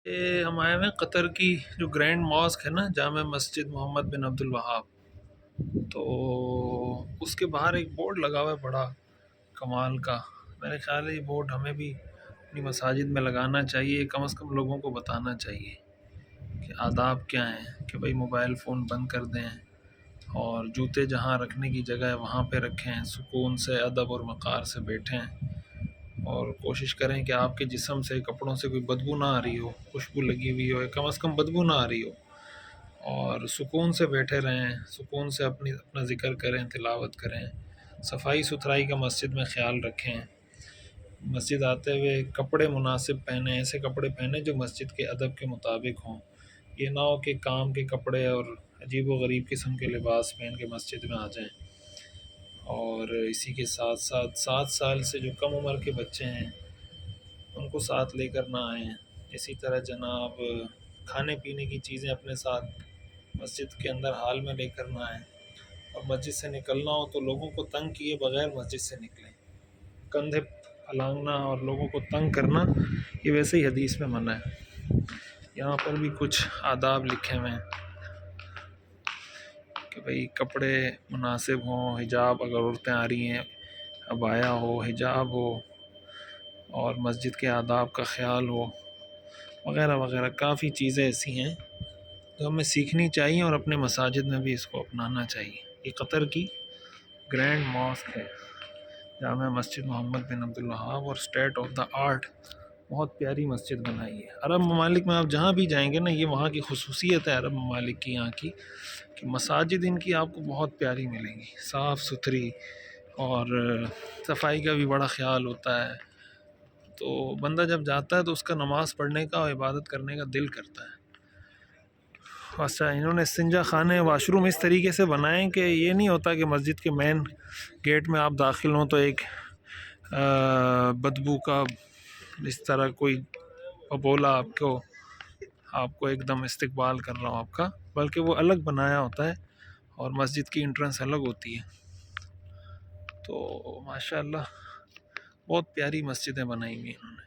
یہ ہم آئے ہوئے ہیں قطر کی جو گرینڈ ماسک ہے نا، جامع مسجد محمد بن عبد الوہاب، تو اس کے باہر ایک بورڈ لگا ہوا ہے بڑا کمال کا۔ میرے خیال ہے یہ بورڈ ہمیں بھی اپنی مساجد میں لگانا چاہیے، کم از کم لوگوں کو بتانا چاہیے کہ آداب کیا ہیں، کہ بھئی موبائل فون بند کر دیں اور جوتے جہاں رکھنے کی جگہ ہے وہاں پہ رکھیں، سکون سے ادب اور وقار سے بیٹھیں، اور کوشش کریں کہ آپ کے جسم سے، کپڑوں سے کوئی بدبو نہ آ رہی ہو، خوشبو لگی ہوئی ہو، کم از کم بدبو نہ آ رہی ہو، اور سکون سے بیٹھے رہیں، سکون سے اپنا ذکر کریں، تلاوت کریں، صفائی ستھرائی کا مسجد میں خیال رکھیں، مسجد آتے ہوئے کپڑے مناسب پہنیں، ایسے کپڑے پہنیں جو مسجد کے ادب کے مطابق ہوں، یہ نہ ہو کہ کام کے کپڑے اور عجیب و غریب قسم کے لباس پہن کے مسجد میں آ جائیں۔ اور اسی کے ساتھ ساتھ 7 سال سے جو کم عمر کے بچے ہیں ان کو ساتھ لے کر نہ آئیں۔ اسی طرح جناب کھانے پینے کی چیزیں اپنے ساتھ مسجد کے اندر حال میں لے کر نہ آئیں، اور مسجد سے نکلنا ہو تو لوگوں کو تنگ کیے بغیر مسجد سے نکلیں۔ کندھے پھلانگنا اور لوگوں کو تنگ کرنا یہ ویسے ہی حدیث میں منع ہے۔ یہاں پر بھی کچھ آداب لکھے ہوئے ہیں کہ بھئی کپڑے مناسب ہوں، حجاب اگر عورتیں آ رہی ہیں، عبایا ہو، حجاب ہو، اور مسجد کے آداب کا خیال ہو، وغیرہ وغیرہ۔ کافی چیزیں ایسی ہیں جو ہمیں سیکھنی چاہیے اور اپنے مساجد میں بھی اس کو اپنانا چاہیے۔ یہ قطر کی گرینڈ ماسک ہے، جامع مسجد محمد بن عبد الوہاب، اور اسٹیٹ آف دا آرٹ، بہت پیاری مسجد بنائی ہے۔ عرب ممالک میں آپ جہاں بھی جائیں گے نا، یہ وہاں کی خصوصیت ہے عرب ممالک کی، یہاں کی کہ مساجد ان کی آپ کو بہت پیاری ملیں گی، صاف ستھری، اور صفائی کا بھی بڑا خیال ہوتا ہے۔ تو بندہ جب جاتا ہے تو اس کا نماز پڑھنے کا اور عبادت کرنے کا دل کرتا ہے۔ اچھا، انہوں نے استنجا خانے، واش روم اس طریقے سے بنائیں کہ یہ نہیں ہوتا کہ مسجد کے مین گیٹ میں آپ داخل ہوں تو ایک بدبو کا اس طرح کوئی بولا آپ کو ایک دم استقبال کر رہا ہوں آپ کا، بلکہ وہ الگ بنایا ہوتا ہے اور مسجد کی انٹرنس الگ ہوتی ہے۔ تو ماشاء اللہ بہت پیاری مسجدیں بنائی ہوئی ہیں انہوں نے۔